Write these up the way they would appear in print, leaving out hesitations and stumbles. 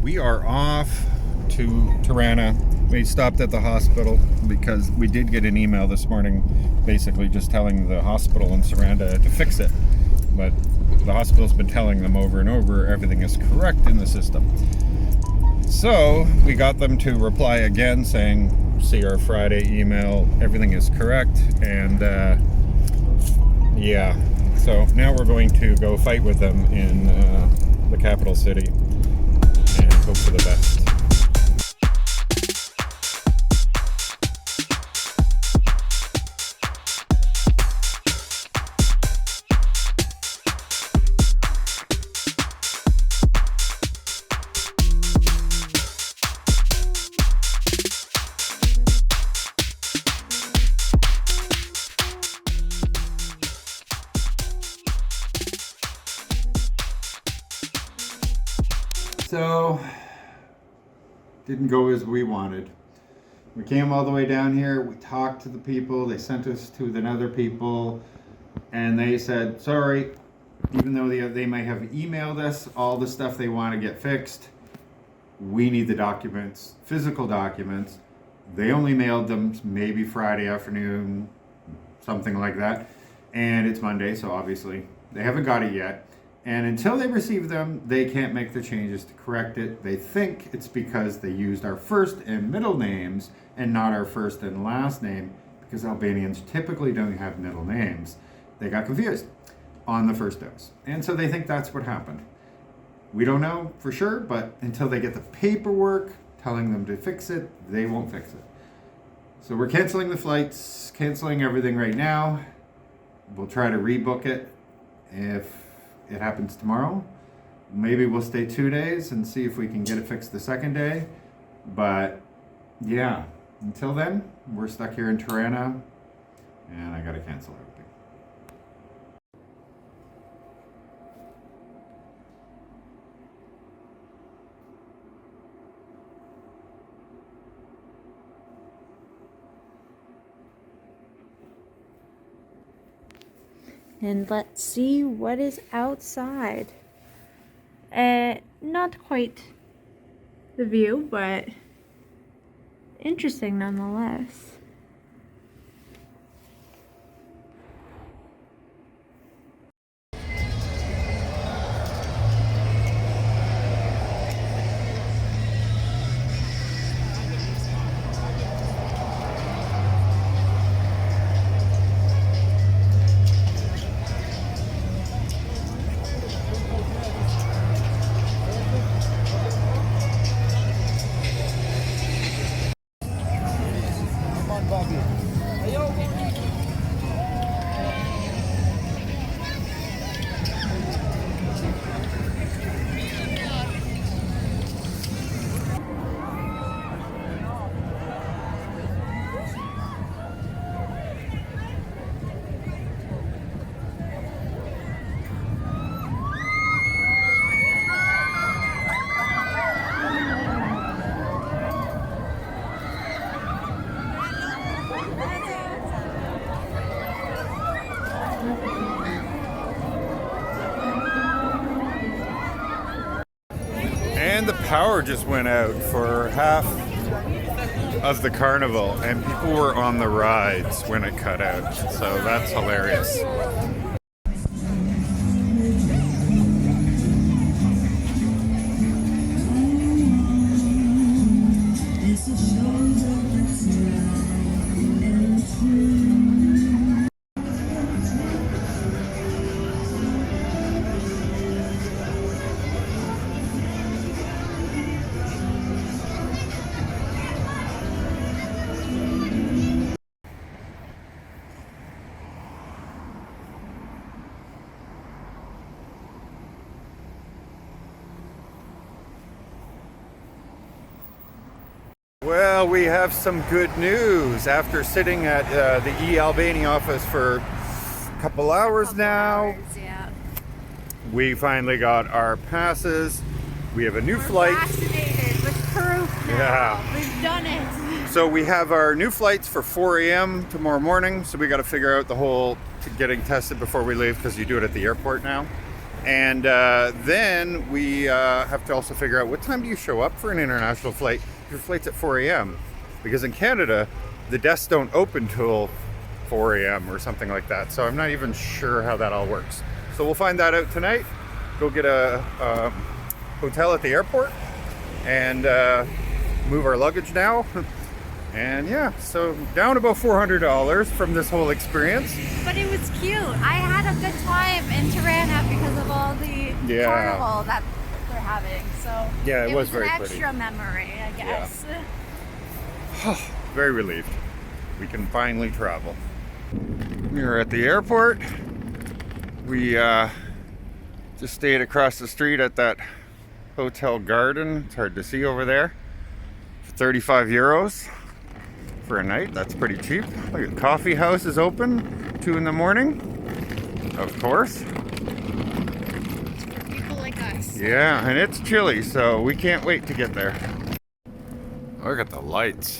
We are off to Tirana. We stopped at the hospital because we did get an email this morning basically just telling the hospital in Saranda to fix it. But the hospital's been telling them over and over everything is correct in the system. So we got them to reply again saying, see our Friday email, everything is correct. And yeah, so now we're going to go fight with them in the capital city and hope for the best. So, didn't go as we wanted. We came all the way down here, we talked to the people, they sent us to the other people, and they said, sorry, even though they may have emailed us all the stuff they want to get fixed, we need the documents, physical documents. They only mailed them maybe Friday afternoon, something like that, and it's Monday, so obviously they haven't got it yet. And until they receive them, they can't make the changes to correct it. They think it's because they used our first and middle names and not our first and last name, because Albanians typically don't have middle names. They got confused on the first dose. And so they think that's what happened. We don't know for sure, but until they get the paperwork telling them to fix it, they won't fix it. So we're canceling the flights, canceling everything right now. We'll try to rebook it if it happens tomorrow. Maybe we'll stay 2 days and see if we can get it fixed the second day. But yeah, until then, we're stuck here in Tirana and I gotta cancel everything. And let's see what is outside. Not quite the view, but interesting nonetheless. And the power just went out for half of the carnival, and people were on the rides when it cut out. So that's hilarious. Well, we have some good news. After sitting at the Albania office for a couple hours now, we finally got our passes. We have a new flight. Vaccinated with proof now. Yeah. We've done it. So we have our new flights for 4 a.m. tomorrow morning. So we got to figure out the whole getting tested before we leave, because you do it at the airport now. And then we have to also figure out what time do you show up for an international flight. Your flight's at 4 a.m. Because in Canada, the desks don't open till 4 a.m. or something like that. So I'm not even sure how that all works. So we'll find that out tonight. Go get a hotel at the airport and move our luggage now. And yeah, so down about $400 from this whole experience. But it was cute. I had a good time in Tirana because of all the carnival that they're having. So yeah, it was very an pretty. extra memory, I guess. Yeah. Very relieved. We can finally travel. We're at the airport. We just stayed across the street at that Hotel Garden. It's hard to see over there. For 35 euros for a night. That's pretty cheap. Look at the coffee house is open 2 in the morning. Of course. People like us. Yeah, and it's chilly, so we can't wait to get there. Look at the lights.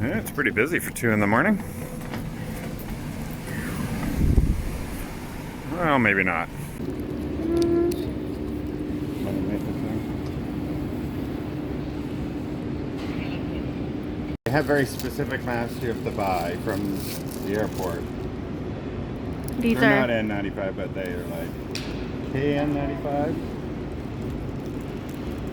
Yeah, it's pretty busy for 2 in the morning. Well, maybe not. They have very specific masks you have to buy from the airport. These They're are not N95, but they are like KN95.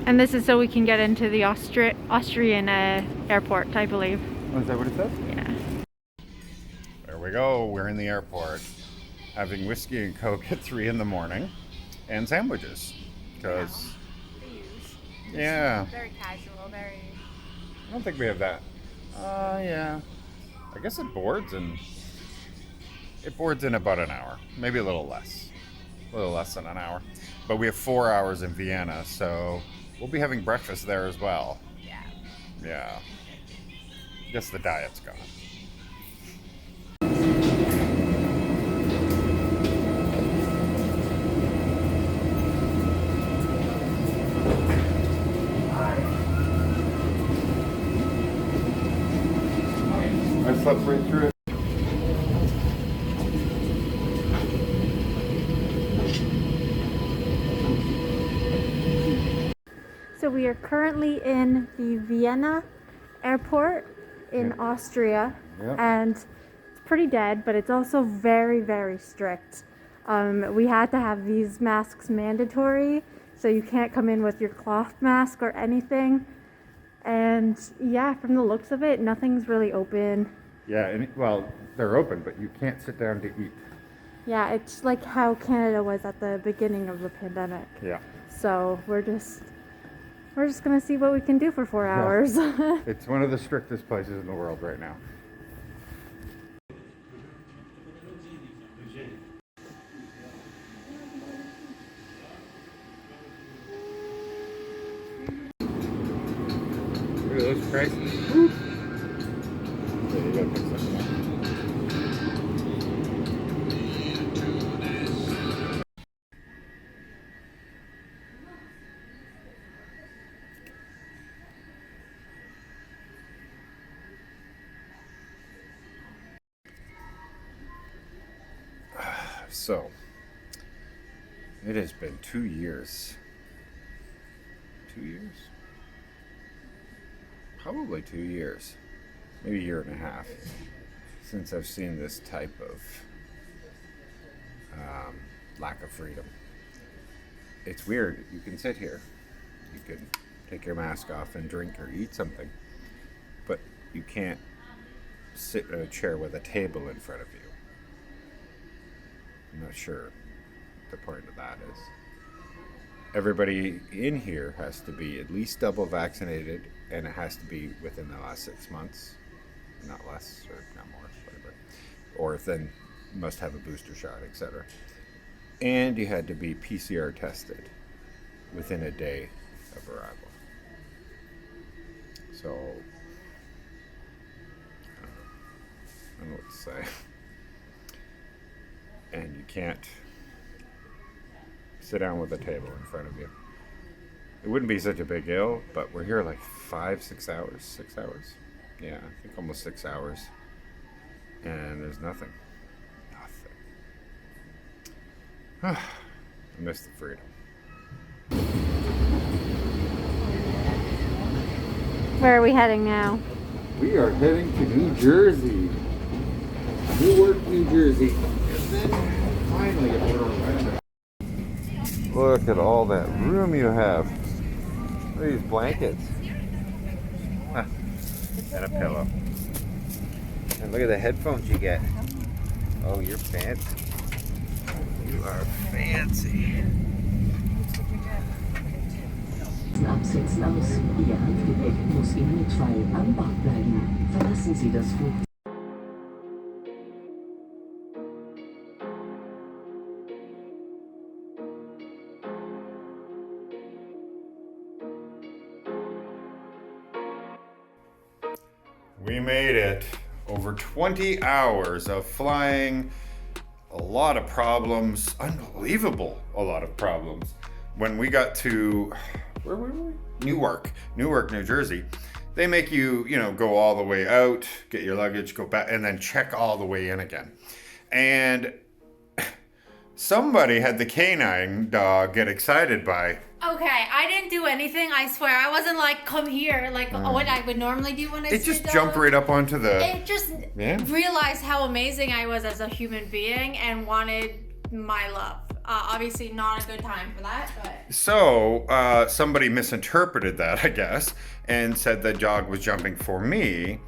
and this is so we can get into the Austrian airport, I believe. Oh, is that what it says? Yeah. There we go. We're in the airport, having whiskey and Coke at 3 in the morning, and sandwiches. Because yeah, Very casual, very... I don't think we have that. Yeah. I guess it boards in about an hour, maybe a little less than an hour. But we have 4 hours in Vienna, so we'll be having breakfast there as well. Yeah. Yeah. Guess the diet's gone. I slept right through it. So we are currently in the Vienna airport in Austria, Yep. and it's pretty dead, but it's also very, very strict. We had to have these masks mandatory, so you can't come in with your cloth mask or anything. And yeah, from the looks of it, nothing's really open. Yeah, well, they're open, but you can't sit down to eat. Yeah, it's like how Canada was at the beginning of the pandemic. Yeah. So we're just gonna see what we can do for 4 hours. It's one of the strictest places in the world right now. Look at those prices. Woo. Yeah, you gotta fix that. So, it has been 2 years. 2 years? Probably 2 years. Maybe a year and a half since I've seen this type of lack of freedom. It's weird. You can sit here. You can take your mask off and drink or eat something. But you can't sit in a chair with a table in front of you. I'm not sure what the point of that is. Everybody in here has to be at least double vaccinated, and it has to be within the last 6 months, not less or not more, whatever. Or then must have a booster shot, etc. And you had to be PCR tested within a day of arrival. So, I don't know what to say. And you can't sit down with a table in front of you. It wouldn't be such a big deal, but we're here like 5-6 hours. 6 hours? Yeah, I think almost 6 hours. and there's nothing. Nothing. I miss the freedom. Where are we heading now? We are heading to New Jersey. Newark, New Jersey. And then finally get to Orlando. Look at all that room you have. Look at these blankets. Huh. And a pillow. And look at the headphones you get. Oh, you're fancy. You are fancy. Absetzen aus. Ihr Handgepäck muss im Notfall an Bord bleiben. Verlassen Sie das Flugzeug. We made it. Over 20 hours of flying. A lot of problems. Unbelievable. A lot of problems. When we got to, where were we? Newark, New Jersey. They make you, go all the way out, get your luggage, go back, and then check all the way in again. And somebody had the canine dog get excited by. Okay, I didn't do anything, I swear. I wasn't like, come here, like what I would normally do when I see It just dogs. jumped right up onto the... It just realized how amazing I was as a human being and wanted my love. Obviously not a good time for that, but... So, somebody misinterpreted that, I guess, and said the dog was jumping for me,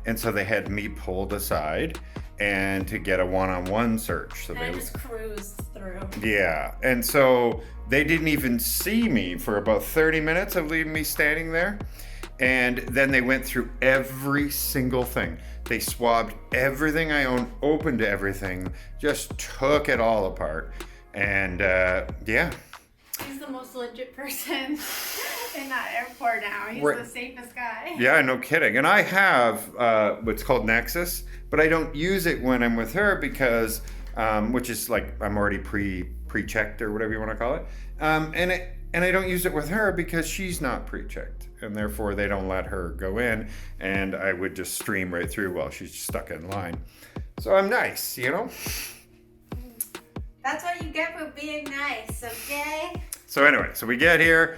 and so they had me pulled aside and to get a one-on-one search. So and they I just cruised through. Yeah, and so they didn't even see me for about 30 minutes of leaving me standing there, and then they went through every single thing. They swabbed everything I owned, opened everything, just took it all apart. And yeah. He's the most legit person in that airport now. He's the safest guy. Yeah, no kidding. And I have what's called Nexus, but I don't use it when I'm with her because, which is like I'm already pre-checked or whatever you want to call it. And I don't use it with her because she's not pre-checked, and therefore they don't let her go in, and I would just stream right through while she's stuck in line. So I'm nice, That's what you get for being nice, okay? So anyway, so we get here,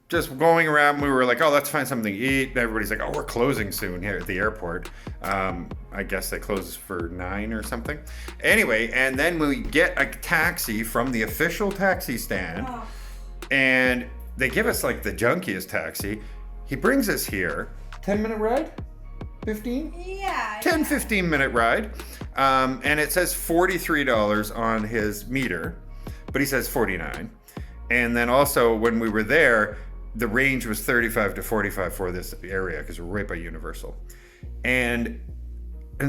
just going around, we were like, oh, let's find something to eat. And everybody's like, oh, we're closing soon here at the airport. I guess they close for 9 or something. Anyway, and then we get a taxi from the official taxi stand, and they give us like the junkiest taxi. He brings us here, 10-minute ride? 15? Yeah. 10-15 minute ride. And it says $43 on his meter, but he says 49. And then also when we were there, the range was 35 to 45 for this area because we're right by Universal. And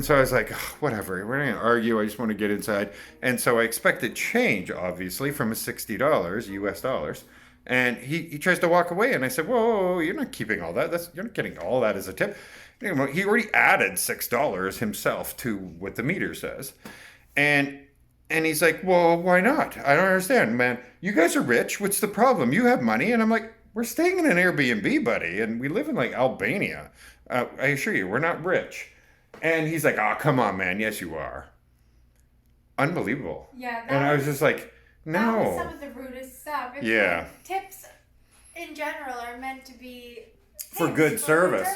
so I was like, oh, whatever, we're not gonna argue, I just want to get inside. And so I expected change, obviously, from a $60 US dollars. And he tries to walk away, and I said, whoa, you're not keeping all that. You're not getting all that as a tip. He already added $6 himself to what the meter says. And he's like, well, why not? I don't understand, man. You guys are rich. What's the problem? You have money. And I'm like, we're staying in an Airbnb, buddy, and we live in like Albania. I assure you, we're not rich. And he's like, oh, come on, man. Yes, you are. Unbelievable. Yeah. And I was just like, no. That was some of the rudest stuff. Yeah. Tips in general are meant to be For good service.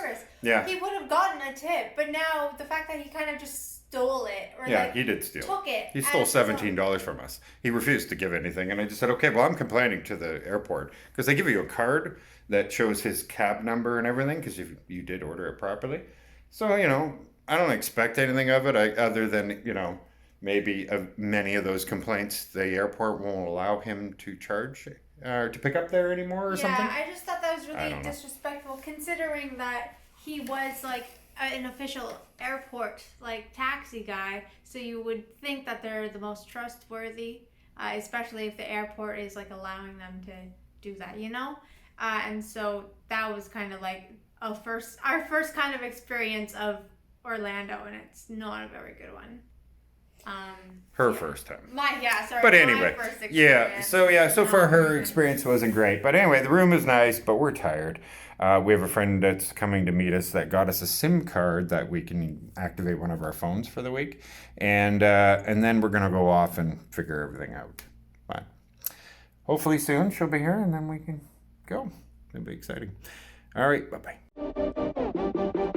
Yeah. He would have gotten a tip, but now the fact that he kind of just stole it, or Yeah, he did steal. Took it. He stole $17 from us. He refused to give anything, and I just said, okay, well, I'm complaining to the airport because they give you a card that shows his cab number and everything because if you did order it properly. So I don't expect anything of it other than maybe many of those complaints the airport won't allow him to charge or to pick up there anymore or something. Yeah, I just thought that was really disrespectful considering that he was like an official airport like taxi guy, so you would think that they're the most trustworthy, especially if the airport is like allowing them to do that, and so that was kind of like our first kind of experience of Orlando, and it's not a very good one. Her first time. But anyway, my first yeah. So far her experience wasn't great. But anyway, the room is nice, but we're tired. We have a friend that's coming to meet us that got us a SIM card that we can activate one of our phones for the week, and then we're gonna go off and figure everything out. But hopefully soon she'll be here, and then we can go. It'll be exciting. All right, bye bye.